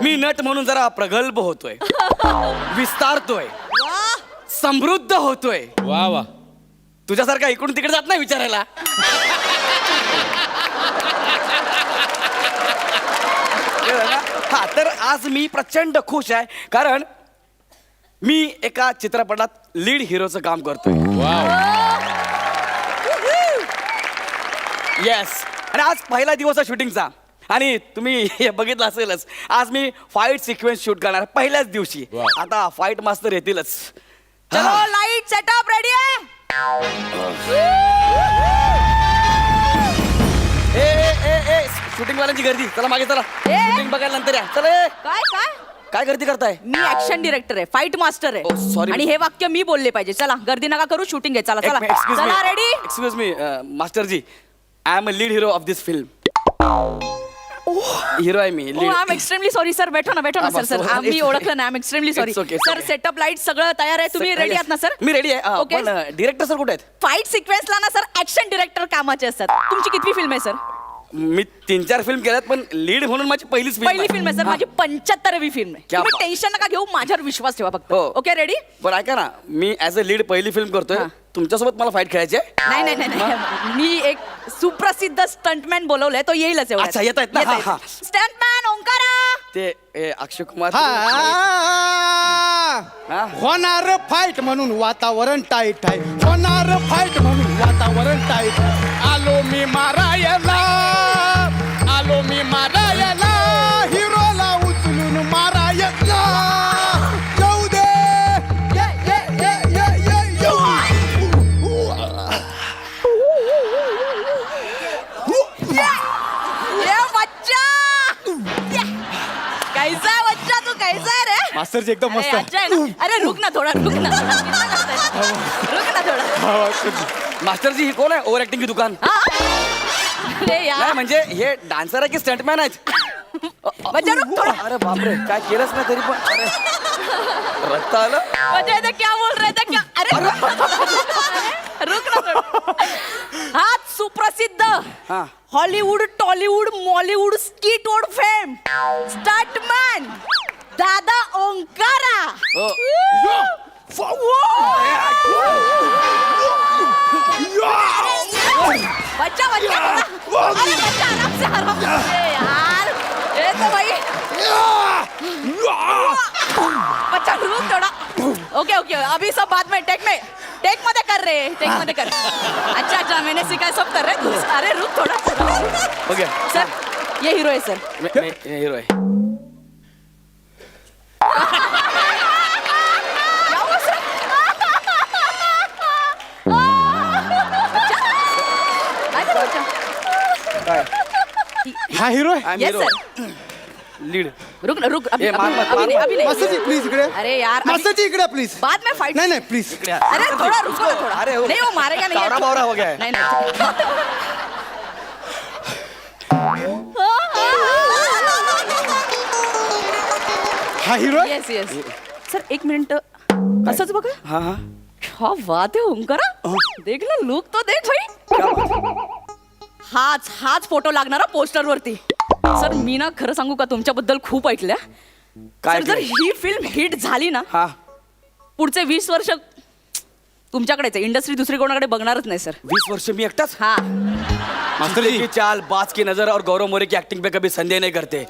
मी नट म्हणून जरा प्रगल्भ होतोय, विस्तारतोय, समृद्ध होतोय. वा वा. तुझ्यासारखा इकडून तिकडे जात नाही विचारायला. हा, तर आज मी प्रचंड खुश आहे, कारण मी एका चित्रपटात लीड हिरोचं काम करतोय. येस. आणि आज पहिला दिवस आहे शूटिंगचा, आणि तुम्ही हे बघितलं असेलच, आज मी फाईट सिक्वेन्स शूट करणार पहिल्याच दिवशी. आता फाईट मास्टर येतीलच. चलो लाईट सेटअप रेडी आहे. शूटिंग वाल्यांची गर्दी, चला मागे चला. शूटिंग बघायला नंतर या. चला. काय काय काय गर्दी करताय? मी ऍक्शन डिरेक्टर आहे, फाईट मास्टर Oh, आहे. sorry. आणि हे वाक्य मी बोलले पाहिजे. चला गर्दी नका करू, शूटिंग आहे. चला चला एक्सक्यूज चला ready. Excuse me master ji, I am a lead hero of this film. Hero आहे मी. I am extremely sorry sir. बैठो ना हा, सर. बस, सर मी ओळखलं ना. I am extremely sorry. It's okay, it's sir okay. Setup light सगळं तयार आहे. तुम्ही रेडी आहात ना सर? मी रेडी आहे. Okay. पण डिरेक्टर सर कुठे आहेत? फाईट सिक्वेन्सला ना सर ऍक्शन डिरेक्टर कामाचे असतात. तुमची कितवी फिल्म आहे सर? मी 3-4 फिल्म केल्यात, पण लीड म्हणून माझी पहिलीच पहिली फिल्म आहे सर. माझी 75वी फिल्म आहे. क्या तुम्ही बात. टेन्शन नका घेऊ, माझ्यावर विश्वास ठेवा फक्त. हो. Okay ready? पण ऐका ना, मी ऍज अ लीड पहिली फिल्म करतोय. तुमच्यासोबत मला फाईट खेळायची आहे. नाही नाही नाही, मी एक सुप्रसिद्ध स्टंटमॅन बोलवलंय, तो येईलच. अच्छा, येत आहेत ना? हा, हा. स्टंटमॅन ओंकारा. ते अक्षय कुमार. होणार फाईट म्हणून वातावरण टाईट आहे. होणार फाईट म्हणून वातावरण टाईट. आलो मी मारायला, आलो मी मारायला, हिरोला उचलून मारायला. येऊ दे. ये बच्चा. कैसा है बच्चा तू? कैसा है रे? मास्टरजी एकदम मस्त. अरे अच्छा है ना? अरे रुक ना थोड़ा, रुक ना. कितना करता है? रुक ना थोडा. मास्टरजी ही कोण आहे ओव्हर ऍक्टिंग की दुकान अरे यार नाही म्हणजे हे डान्सर आहे की स्टंटमॅन आहेत बच्चा रुक थोड़ा. अरे बापरे काय केलंच नाही तरी पण अरे रक्त आलं. बच्चा ये तो क्या बोल रहे थे क्या. अरे रुक ना थोड़ा. हा सुप्रसिद्ध हा. हॉलिवूड टॉलिवूड मॉलिवूड स्कीटवूड फेम स्टंटमॅन दादा ओंकारा. बच्चा बच्चा थोड़ा. अरे बच्चा आराम से अरे यार ये तो भाई बच्चा रुक थोड़ा. ओके ओके अभी सब बाद में टेक मध्ये कर रहे हैं, टेक मध्ये कर. अच्छा अच्छा मैंने सिखाया सब कर रहे हैं. अरे रुक थोड़ा. हो गया सर ये हीरो है सर. मैं हीरो आहे. क्या हुआ सर. काय हा हिरो आहे I'm yes hero. Sir. Lead रुक ना रुक अभी ये मार, अभी मार, अभी नहीं, मार. अभी नहीं. मास्टरजी प्लीज इकडे अरे यार अभी- मास्टरजी इकडे प्लीज बाद में फाइट. नाही नाही प्लीज अरे थोड़ा रुको ना थोड़ा. अरे वो- नहीं वो मारेगा नहीं. कावड़ा बावड़ा हो गया है. नहीं नहीं. हा हिरो आहे येस येस सर एक मिनिट असंच बघा. हा हा क्या बात है ओंकारा. देख ना लुक तो देख भाई. हाच फोटो लागणारा पोस्टर वरती. सर मी ना खरं सांगू का तुमच्याबद्दल खूप ऐकल्या. काय सर जर ही फिल्म हिट झाली ना हा पुढचे 20 वर्ष तुमच्याकडेच आहे. इंडस्ट्री दुसरी कोणाकडे बघणारच नाही सर. 20 वर्ष मी एकटाच. हा मास्टर की चाल बाज की नजर और गौरव मोरे की एक्टिंग पे कभी संदेह नहीं करते.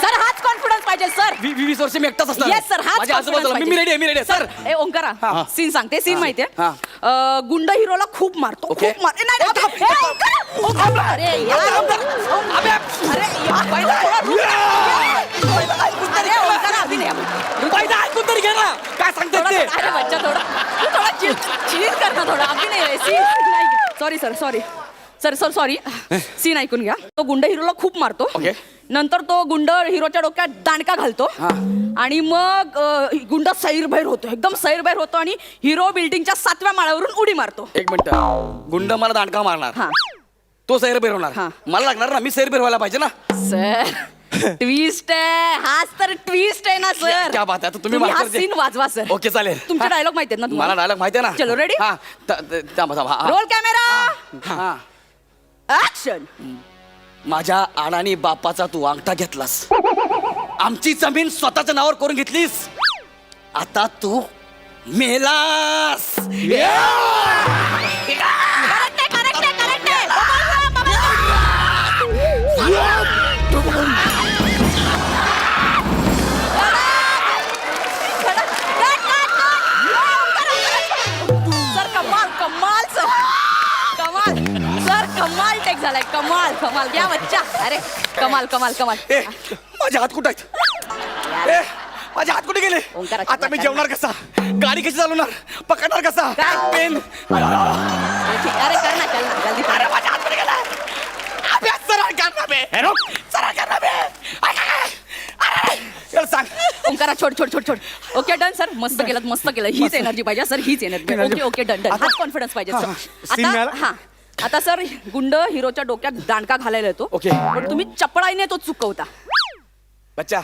सर हाच कॉन्फिडन्स पाहिजे सर. 20 वर्ष मी एकटाच असणार. येस सर हाच माझ्या आजूबाजूला मी रेडी आहे सर. ए ओंकारा सीन सांगते. सीन माहितीये हा. गुंड हिरोला खूप मारतो. ओके. खूप मार. नाही, नाही, ए, ओंकारा! अरे यार. अरे यार, पहिला थोडा रुक. अरे ओंकारा अभी नाही. पहिला ऐकून तरी घे ना काय सांगते थोडा- ते. अरे बच्चा थोडा चिल कर ना थोडा. अभी नाही scene. Sorry sir sorry scene ऐकून घ्या. तो गुंड हिरोला खूप मारतो. ओके. नंतर तो गुंड हिरोच्या डोक्यात दांडका घालतो आणि मग गुंड सैरभैर होतो. एकदम सैरभैर होतो आणि हिरो बिल्डिंगच्या 7व्या माळ्यावरून उडी मारतो. एक मिनिट गुंड मला दांडका मारणार हा तो सैरबेर होणार हा. मला लागणार ना मी सैरबेर व्हायला पाहिजे ना. सर ट्विस्ट आहे. हाच तर ट्विस्ट आहे ना सर. क्या बात आहे. आता तुम्ही हा मास्टर जे- सीन वाजवा सर. ओके चालेल. तुमचे डायलॉग माहिती आहेत ना मला तुम्हाला. डायलॉग माहिती आहे ना. चलो, ready? हा थांबा थांबा हा. रोल कॅमेरा हा. ऍक्शन. माझ्या आडानी बापाचा तू अंगठा घेतलास. आमची जमीन स्वतःच्या नावावर करून घेतलीस. आता तू मेलास. करेक्ट आहे. सर कमाल सर कमाल टेक झालाय. कमाल क्या बच्चा. अरे कमाल ए माझे हात कुठे आहेत. ए माझे हात कुठे गेले. ओंकाराच्या आता मी हातात. जेवणार कसा गाडी कशी चालवणार पकडणार कसा काय? पेन. अरे कर ना चल ना जल्दी कर. अरे माझ्या हात कुठे गेला. अभ्यास सरळ करणार बे. सरळ करणार बे. अरे चल सांग. ओंकारा छोड. Okay done sir. मस्त केलं. हीच एनर्जी पाहिजे सर. हीच एनर्जी. Okay done. हाच कॉन्फिडन्स पाहिजे हा, सर. scene मिळाला? हा आता सर गुंड हिरोच्या डोक्यात दांडका घालायला येतो. ओके. पण तुम्ही चपळाईने तो चुकवता. बच्चा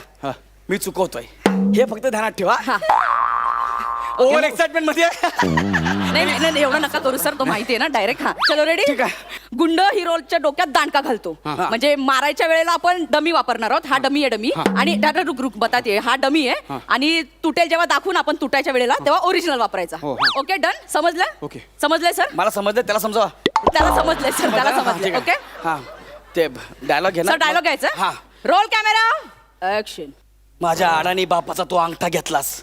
मी चुकवतोय हे फक्त ध्यानात ठेवा. हा. ओव्हर एक्साइटमेंट मध्ये नाही एवढं नका करू सर. तो माहिती आहे ना डायरेक्ट. हा चलो रेडी. ठीक आहे. गुंड हिरोच्या डोक्यात दांडका घालतो. म्हणजे मारायच्या वेळेला आपण डमी वापरणार आहोत. हा डमी आहे डमी. आणि दादा रुक बताते. हा डमी आहे आणि तुटेल जेव्हा दाखवून आपण तुटायच्या वेळेला तेव्हा ओरिजिनल वापरायचा. Okay done. समजलं. ओके. समजलंय सर. मला समजलं त्याला समजावा. त्याला समजलंय सर. त्याला समजलंय. ओके हा ते डायलॉग घे ना. सर डायलॉग घ्यायचा. हा. Role camera action. माझ्या अडाणी बापाचा तू अंगठा घेतलास.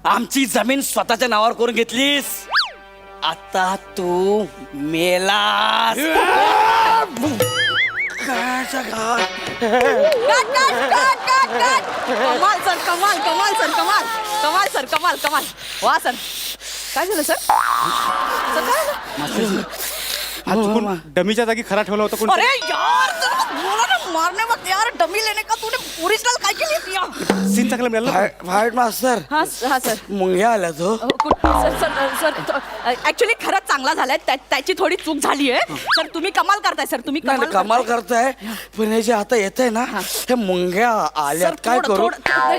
आमची जमीन स्वतःच्या नावावर करून घेतलीस. आता तू मेलास. कमाल वा सर. काय झालं सर. हा चुकून डमीच्या जागी खरा ठेवला होता कोण. अरे यार बोला ना मारने मत यार, डमी लेने का तूने ओरिजिनल काय केली? सीन चांगला मिळाला. फाईट मास्तर हा सर. मुंग्या आल्या तो ऍक्च्युली खरंच चांगला झालाय, त्याची थोडी चूक झाली आहे सर. तुम्ही कमाल करताय सर, तुम्ही नाही कमाल करताय, पण हे जे आता येत आहे ना, हे मुंग्या आल्यात, काय करू?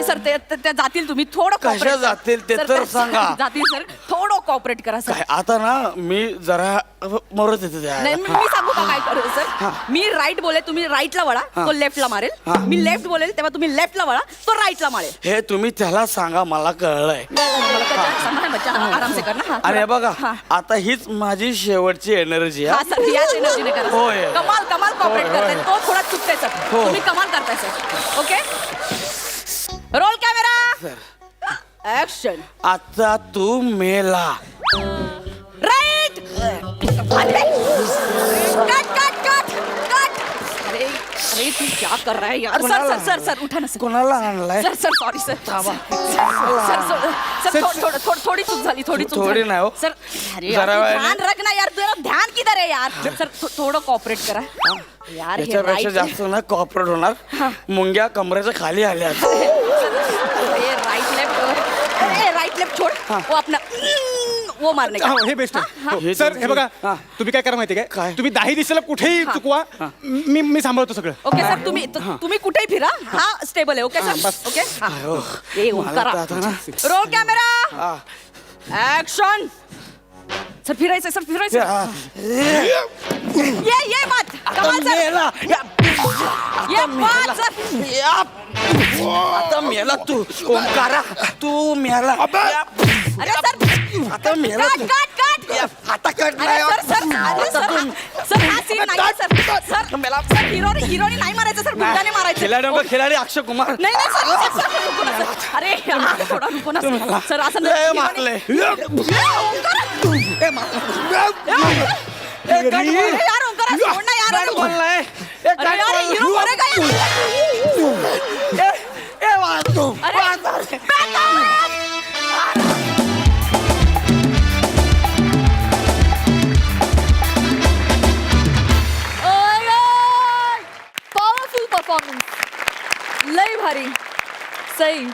सर ते जातील, तुम्ही थोडं कशा cooperate करा. जातील ते सर, तर सांगा. जातील सर, थोडं कॉपरेट करा सर. काय आता ना मी जरा मरत येते नाही मी सांगू का काय करू सर? मी राईट बोले, तुम्ही राईटला वळा, तो लेफ्टला मारेल. मी लेफ्ट बोलेल तेव्हा तुम्ही लेफ्टला वळा, तो राईटला मारेल. हे तुम्ही त्याला सांगा, मला कळलंय. आराम से कर ना. आणि हे बघा, आता हीच माझी शेवटची एनर्जी हा सर, याच एनर्जीने करा. होय. कमाल कॉपरेट करताय, तो थोडा चुकतोय सर. हो. तुम्ही कमाल करताय sir. Okay, roll camera, action. आता तू मेला. Right, cut. अरे तू क्या कर रहा है यार? सर उठा ना सर. कोणाला आणलाय? Sir sorry sir. सर थोडी चूक झाली, थोडी थोडी नाही हो. सर अरे जरा यार, वेळाने- ध्यान रख ना यार, तुझं ध्यान किधर आहे यार? सर थोडं कॉपरेट करा यार. हे याच्यापेक्षा right- जास्त ना कॉपरेट होणार. मुंग्या कमरेच्या खाली आल्या. राइट लेफ्ट छोड़, वो अपना वो मारने का. हे बेस्ट आहे. हे सर हे बघा, हा. तुम्ही काय करा माहिती काय? काय, तुम्ही 10 दिशेला कुठेही चुकवा, मी सांभाळतो सगळं. ओके सर, तुम्ही कुठेही फिरा, हा स्टेबल आहे. Okay sir, okay. ए मला तर आता ना- रोल कॅमेरा, ऍक्शन. सर फिरायचं, सर फिरायचं. ये बात कमाल सर. मेला. ये बात सर. आता मेला तू ओंकारा, तू मेला. अरे सर, आता मेला तू. कट. आता कट अरे नाही सर सर हा सीन नाही सर. हिरोनी नाही मारायचं सर, गुंडाने मारायचं. खिलाडी अक्षय कुमार. नाही सर, रुको ना सर. अरे यार, थोडा रुको ना सर. सर असं लय मारले. यार ओंकारा, सोड ना यार. काय बोललाय? अरे यार, हिरो मरेगा पॉवरफुल परफॉर्मन्स, लय भारी. सई,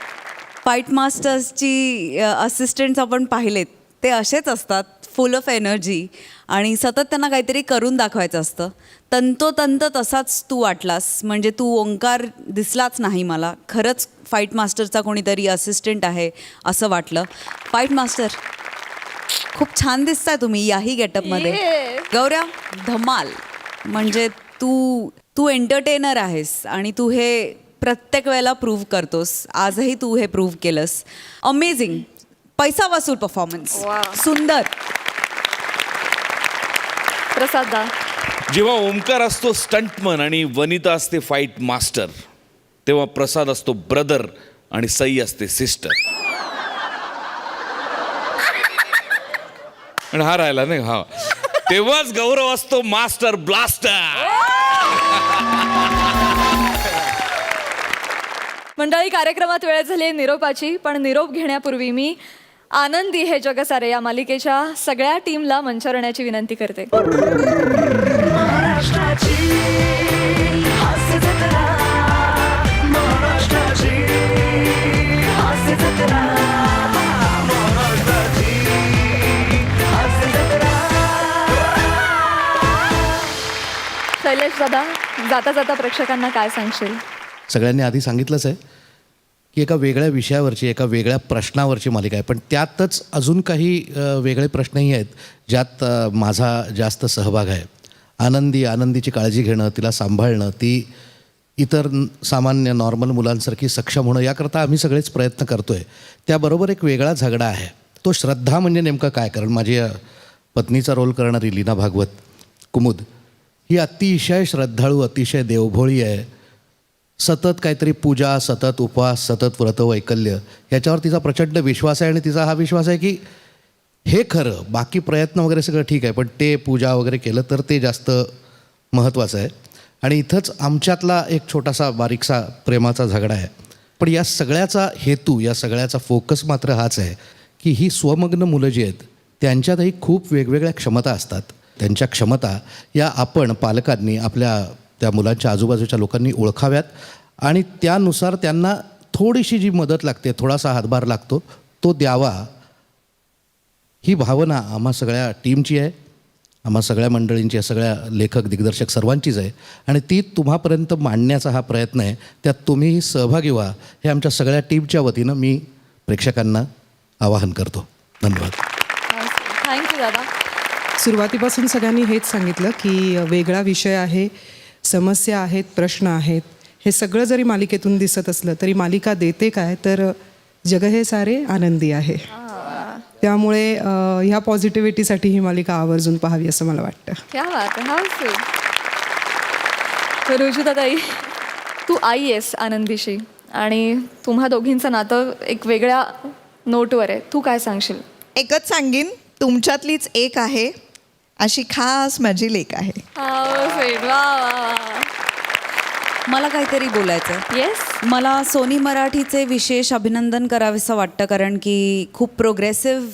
फाईट मास्टर्सची असिस्टंट्स आपण पाहिलेत, ते असेच असतात, फुल ऑफ एनर्जी, आणि सतत त्यांना काहीतरी करून दाखवायचं असतं. तंतोतंत तसाच तू वाटलास, म्हणजे तू ओंकार दिसलाच नाही मला. खरंच फाईट मास्टरचा कोणीतरी असिस्टंट आहे असं वाटलं. फाईट मास्टर खूप छान दिसताय तुम्ही याही गेटअपमध्ये. गौऱ्या, धमाल. म्हणजे तू एंटरटेनर आहेस आणि तू हे प्रत्येक वेळेला प्रूव्ह करतोस. आजही तू हे प्रूव्ह केलंस. अमेझिंग, पैसा वसूल परफॉर्मन्स, सुंदर. प्रसाद दा. जेव्हा ओंकार असतो स्टंटमन आणि वनिता असते फाईट मास्टर, तेव्हा प्रसाद असतो ब्रदर आणि सई असते सिस्टर. आणि हा राहिला नाही, हा तेव्हाच गौरव असतो मास्टर ब्लास्टर. मंडळी, कार्यक्रमात वेळ झाली आहे निरोपाची, पण निरोप घेण्यापूर्वी मी आनंदी हे जग सारे या मालिकेच्या सगळ्या टीमला मंचावर येण्याची विनंती करते. शैलेश दादा, जाता जाता प्रेक्षकांना काय सांगशील? सगळ्यांनी आधी सांगितलंच आहे की एका वेगळ्या विषयावरची, एका वेगळ्या प्रश्नावरची मालिका आहे, पण त्यातच अजून काही वेगळे प्रश्नही आहेत ज्यात माझा जास्त सहभाग आहे. आनंदीची काळजी घेणं, तिला सांभाळणं, ती इतर सामान्य नॉर्मल मुलांसारखी सक्षम होणं, याकरता आम्ही सगळेच प्रयत्न करतो आहे. त्याबरोबर एक वेगळा झगडा आहे, तो श्रद्धा म्हणजे नेमकं काय. कारण माझी पत्नीचा रोल करणारी लीना भागवत, कुमुद, ही अतिशय श्रद्धाळू, अतिशय देवभोळी आहे. सतत काहीतरी पूजा, सतत उपवास, सतत व्रत वैकल्य, ह्याच्यावर तिचा प्रचंड विश्वास आहे. आणि तिचा हा विश्वास आहे की हे खरं, बाकी प्रयत्न वगैरे सगळं ठीक आहे, पण ते पूजा वगैरे केलं तर ते जास्त महत्त्वाचं आहे. आणि इथंच आमच्यातला एक छोटासा बारीकसा प्रेमाचा झगडा आहे. पण या सगळ्याचा हेतू, या सगळ्याचा फोकस मात्र हाच आहे की ही स्वमग्न मुलं जी आहेत त्यांच्यातही खूप वेगवेगळ्या क्षमता असतात. त्यांच्या क्षमता या आपण पालकांनी आपल्या त्या मुलांच्या आजूबाजूच्या लोकांनी ओळखाव्यात आणि त्यानुसार त्यांना थोडीशी जी मदत लागते, थोडासा हातभार लागतो, तो द्यावा. ही भावना आम्हा सगळ्या टीमची आहे, आम्हा सगळ्या मंडळींची आहे, सगळ्या लेखक दिग्दर्शक सर्वांचीच आहे आणि ती तुम्हापर्यंत मांडण्याचा हा प्रयत्न आहे. त्यात तुम्हीही सहभागी व्हा हे आमच्या सगळ्या टीमच्या वतीनं मी प्रेक्षकांना आवाहन करतो. धन्यवाद. थँक्यू दादा. सुरुवातीपासून सगळ्यांनी हेच सांगितलं की वेगळा विषय आहे, समस्या आहेत, प्रश्न आहेत. हे सगळं जरी मालिकेतून दिसत असलं तरी मालिका देते काय, तर जग हे सारे आनंदी आहे. त्यामुळे ह्या पॉझिटिव्हिटीसाठी ही मालिका आवर्जून पाहावी असं मला वाटतं. क्या बात आहे. How sweet. रुजुताताई, तू आई आहेस आनंदीशी आणि तुम्हा दोघींचं नातं एक वेगळ्या नोटवर आहे. तू काय सांगशील? एकच सांगीन, तुमच्यातलीच एक आहे, अशी खास माझी लेक आहे. How sweet. वा वा. मला काहीतरी बोलायचं आहे. येस. मला सोनी मराठीचे विशेष अभिनंदन करावेसं वाटतं, कारण की खूप प्रोग्रेसिव्ह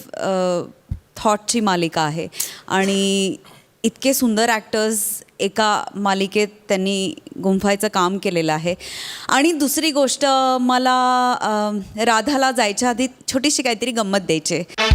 थॉटची मालिका आहे आणि इतके सुंदर ॲक्टर्स एका मालिकेत त्यांनी गुंफायचं काम केलेलं आहे. आणि दुसरी गोष्ट, मला राधाला जायच्या आधी छोटीशी काहीतरी गंमत द्यायची आहे.